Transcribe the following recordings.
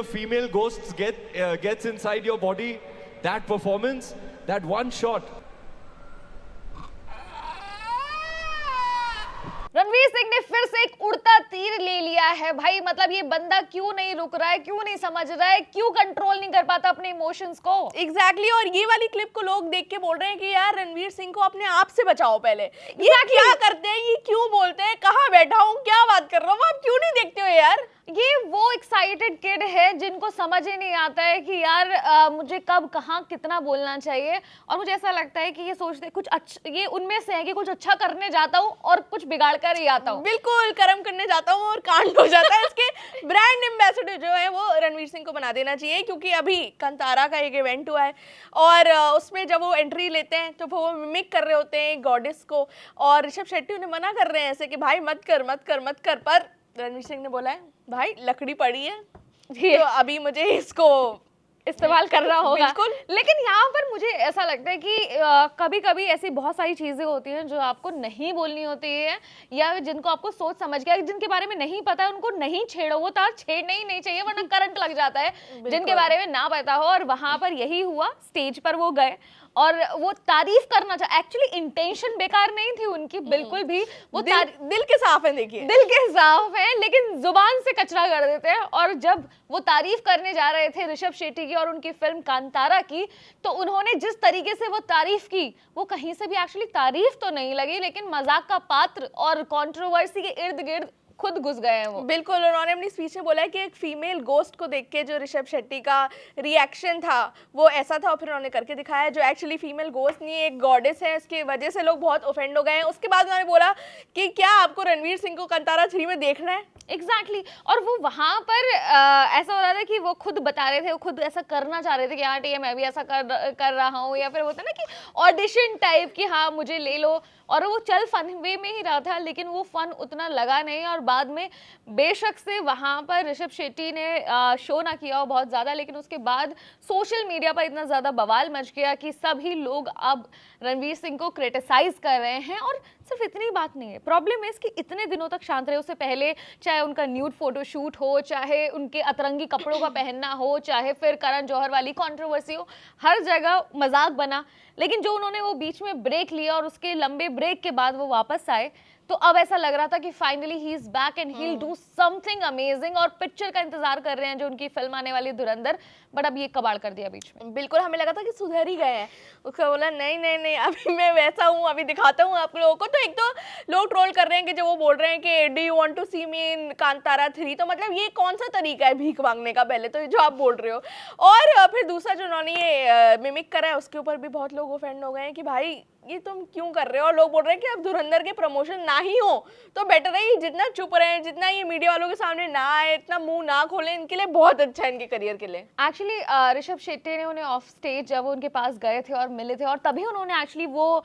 the female ghosts gets inside your body, that performance, that one shot. Ranveer Singh ने फिर से एक उड़ता तीर ले लिया है भाई। मतलब ये बंदा क्यों नहीं रुक रहा है, क्यों नहीं समझ रहा है, क्यों कंट्रोल नहीं कर पाता अपने इमोशंस को। एग्जैक्टली और ये वाली क्लिप को लोग देख के बोल रहे हैं कि यार रणवीर सिंह को अपने आप से बचाओ पहले। ये क्या करते हैं, ये क्यों बोलते हैं, कहाँ बैठा हूँ, क्या बात कर रहा हूँ, आप क्यों नहीं देखते हो यार। ये वो एक्साइटेड किड है जिनको समझ ही नहीं आता है कि यार मुझे कब कहाँ कितना बोलना चाहिए। और मुझे ऐसा लगता है कि ये सोचते कुछ अच्छा, ये उनमें से है कि कुछ अच्छा करने जाता हूँ और कुछ बिगाड़ कर ही आता हूँ। बिल्कुल, कर्म करने जाता हूँ और कांड हो जाता है। इसके ब्रांड एम्बेसडर जो है वो रणवीर सिंह को बना देना चाहिए, क्योंकि अभी कंतारा का एक इवेंट हुआ है और उसमें जब वो एंट्री लेते हैं तो वो मिमिक कर रहे होते हैं गॉडेस को, और ऋषभ शेट्टी उन्हें मना कर रहे हैं ऐसे कि भाई मत कर मत कर मत कर। पर रणवीर सिंह ने बोला है भाई लकड़ी पड़ी है तो अभी मुझे इसको इस्तेमाल करना होगा। बिल्कुल। लेकिन यहाँ पर मुझे ऐसा लगता है कि कभी कभी ऐसी बहुत सारी चीजें होती हैं जो आपको नहीं बोलनी होती है, या जिनको आपको सोच समझ के, जिनके बारे में नहीं पता है उनको नहीं छेड़ो। वो तार छेड़ना ही नहीं चाहिए वरना करंट लग जाता है। जिनके बारे में ना पता हो, और वहां पर यही हुआ। स्टेज पर वो गए और वो तारीफ करना चाहे, एक्चुअली इंटेंशन बेकार नहीं थी उनकी बिल्कुल भी। वो दिल के साफ है, देखिए दिल के साफ है, लेकिन जुबान से कचरा कर देते हैं। और जब वो तारीफ करने जा रहे थे ऋषभ शेट्टी की और उनकी फिल्म कांतारा की, तो उन्होंने जिस तरीके से वो तारीफ की, वो कहीं से भी एक्चुअली तारीफ तो नहीं लगी, लेकिन मजाक का पात्र और कंट्रोवर्सी के इर्द गिर्द खुद घुस गए हैं वो। बिल्कुल, उन्होंने अपनी स्पीच में बोला है कि एक फीमेल गोस्ट को देख के जो ऋषभ शेट्टी का रिएक्शन था वो ऐसा था, और फिर उन्होंने करके दिखाया जो एक्चुअली फीमेल गोस्ट नहीं है, एक गॉडेस है। इसकी वजह से लोग बहुत ऑफेंड हो गए हैं। उसके बाद उन्होंने बोला कि क्या आपको रणवीर सिंह को कांतारा 3 में देखना है। एग्जैक्टली और वो वहां पर ऐसा हो रहा था कि वो खुद बता रहे थे, वो खुद ऐसा करना चाह रहे थे कि हाँ ठीक है मैं भी ऐसा कर रहा हूँ, या फिर होता है ना कि ऑडिशन टाइप कि हाँ मुझे ले लो। और वो चल फन वे में ही रहा था, लेकिन वो फन उतना लगा नहीं। और बाद में बेशक से वहाँ पर ऋषभ शेट्टी ने शो ना किया हो बहुत ज़्यादा, लेकिन उसके बाद सोशल मीडिया पर इतना ज़्यादा बवाल मच गया कि सभी लोग अब रणवीर सिंह को क्रिटिसाइज कर रहे हैं। और सिर्फ इतनी बात नहीं है, प्रॉब्लम है इसकी इतने दिनों तक शांत रहे। उससे पहले चाहे उनका न्यूड फोटोशूट हो, चाहे उनके अतरंगी कपड़ों का पहनना हो, चाहे फिर करण जौहर वाली कंट्रोवर्सी हो, हर जगह मजाक बना। लेकिन जो उन्होंने वो बीच में ब्रेक लिया और उसके लंबे ब्रेक के बाद वो वापस आए, तो अब ऐसा लग रहा था कि finally he is back and he will do something amazing. और पिक्चर का इंतजार कर रहे हैं जो उनकी फिल्म आने वाली धुरंधर, बट अब ये कबाड़ कर दिया बीच में। बिल्कुल, हमें लगा था कि सुधर ही गए हैं। उसका बोला नहीं नहीं नहीं अभी मैं वैसा हूँ, अभी दिखाता हूँ आप लोगों को। तो एक तो लोग ट्रोल कर रहे हैं कि जो वो बोल रहे हैं कि डू यू वांट टू सी मी इन कांतारा 3, तो मतलब ये कौन सा तरीका है भीख मांगने का, पहले तो जो आप बोल रहे हो। और फिर दूसरा जो उन्होंने ये मिमिक करा है उसके ऊपर भी बहुत लोग ऑफेंड हो गए हैं कि भाई ये तुम क्यों कर रहे हो। और लोग बोल रहे हैं कि अब धुरंधर के प्रमोशन ना ही हो तो बेटर है, जितना चुप रहे, जितना ये मीडिया वालों के सामने ना आए, इतना मुंह ना खोले, इनके लिए बहुत अच्छा है, इनके करियर के लिए। एक्चुअली ऋषभ शेट्टी ने उन्हें ऑफ स्टेज जब वो उनके पास गए थे और मिले थे, और तभी उन्होंने एक्चुअली वो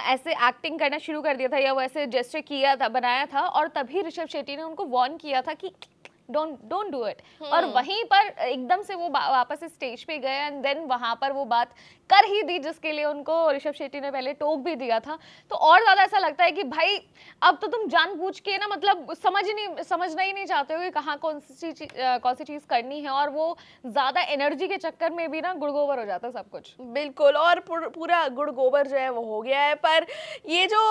ऐसे एक्टिंग करना शुरू कर दिया था, या वो ऐसे जेस्चर किया था, बनाया था। और तभी ऋषभ शेट्टी ने उनको वार्न किया था कि डोंट डू इट। और वहीं पर एकदम से वो वापस स्टेज पे गए एंड देन वहां पर वो बात कर ही दी जिसके लिए उनको ऋषभ शेट्टी ने पहले टोक भी दिया था। तो और ज्यादा ऐसा लगता है कि भाई अब तो तुम जानबूझ के ना, मतलब समझना ही नहीं चाहते हो कि कहाँ कौन सी चीज करनी है, और वो ज्यादा एनर्जी के चक्कर में भी ना गुड़गोबर हो जाता है सब कुछ। बिल्कुल, और पूरा गुड़ गोबर जो है वो हो गया है। पर ये जो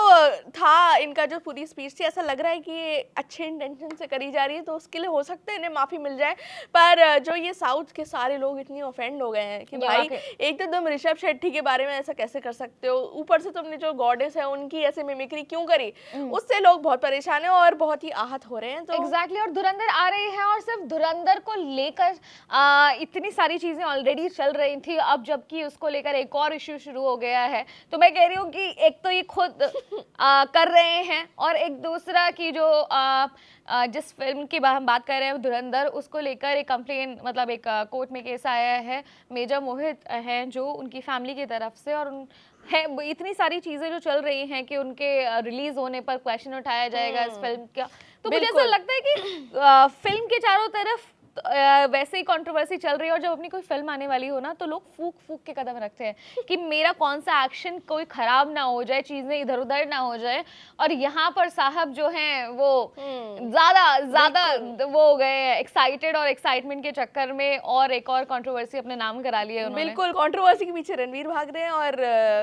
था इनका जो पूरी स्पीच थी, ऐसा लग रहा है कि ये अच्छे इंटेंशन से करी जा रही है, तो उसके लिए हो सकता है इन्हें माफी मिल जाए। पर जो ये साउथ के सारे लोग इतने ऑफेंड हो गए हैं कि भाई एक तो तुम ऋषभ शेट्टी के बारे में ऐसा कैसे कर सकते हो, ऊपर से तुमने जो गॉडेस है उनकी ऐसे मिमिक्री क्यों करी, उससे लोग बहुत परेशान हैं और बहुत ही आहत हो रहे हैं। तो एग्जैक्टली और धुरंधर आ रही है, और सिर्फ धुरंधर को लेकर इतनी सारी चीजें ऑलरेडी चल रही थी, अब जबकि उसको लेकर एक और इश्यू शुरू हो गया है। तो मैं कह रही हूँ कि एक तो ये खुद कर रहे हैं, और एक दूसरा की जो जिस फिल्म की हम बात कर रहे हैं धुरंधर, उसको लेकर एक कंप्लेन, मतलब एक कोर्ट में केस आया है। मेजर मोहित हैं जो उनकी फैमिली की तरफ से, और है इतनी सारी चीजें जो चल रही हैं कि उनके रिलीज होने पर क्वेश्चन उठाया जाएगा इस फिल्म का। तो मुझे ऐसा लगता है कि फिल्म के चारों तरफ वैसे ही कंट्रोवर्सी चल रही है, और जब अपनी कोई फिल्म आने वाली हो ना तो लोग फूक फूक के कदम रखते हैं कि मेरा कौन सा एक्शन कोई खराब ना हो जाए, चीजें इधर उधर ना हो जाए। और यहाँ पर साहब जो हैं वो ज्यादा वो हो गए हैं एक्साइटेड, और एक्साइटमेंट के चक्कर में और एक और कंट्रोवर्सी अपने नाम करा ली है उन्होंने। बिल्कुल, कंट्रोवर्सी के पीछे रणवीर भाग रहे हैं और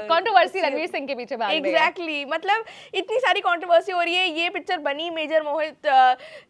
कंट्रोवर्सी रणवीर सिंह के पीछे भाग रही है। एग्जैक्टली, मतलब इतनी सारी कंट्रोवर्सी हो रही है। ये पिक्चर बनी मेजर मोहित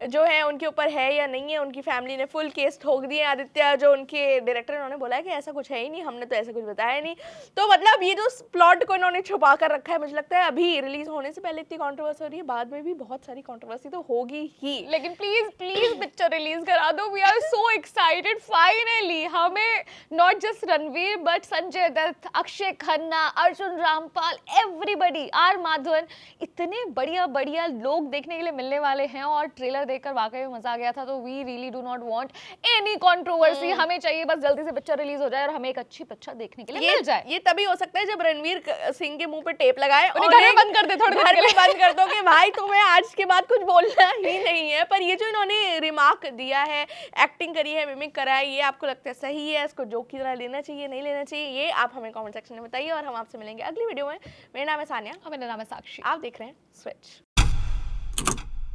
जो है उनके ऊपर है या नहीं है, उनकी फैमिली ने फुल केस ठोक दिए। आदित्य जो उनके डायरेक्टर, उन्होंने बोला है कि ऐसा कुछ है ही नहीं, हमने तो ऐसा कुछ बताया नहीं। तो मतलब ये जो प्लॉट को इन्होंने छुपा कर रखा है, मुझे लगता है अभी रिलीज होने से पहले इतनी कंट्रोवर्सी हो रही है, बाद में भी बहुत सारी कंट्रोवर्सी तो होगी ही। लेकिन प्लीज प्लीज पिक्चर रिलीज करा दो, we are so excited. Finally हमें not just Ranveer but Sanjay Dutt, Akshaye Khanna, Arjun Rampal, everybody, R Madhavan, इतने बढ़िया बढ़िया लोग देखने के लिए मिलने वाले हैं। और ट्रेलर देखकर वाकई में मजा आ गया था। तो we really do not want any controversy, हमें चाहिए बस जल्दी से पिक्चर रिलीज हो जाए और हमें एक अच्छी पिक्चर देखने के लिए मिल जाए। ये तभी हो सकता है जब रणवीर सिंह के मुंह पे टेप लगाए और घर में बंद कर दे, थोड़ी देर के लिए बंद कर दो कि भाई तुम्हें आज के बाद कुछ बोलना ही नहीं है। पर ये जो इन्होंने रिमार्क दिया है, एक्टिंग करी है, मिमिक करा है, ये आपको लगता है सही है? इसको जोक की तरह लेना चाहिए, नहीं लेना चाहिए? ये आप हमें कमेंट सेक्शन में बताइए और हम आपसे मिलेंगे अगली वीडियो में। मेरा नाम है सानिया और मेरा नाम है साक्षी। आप देख रहे हैं स्विच।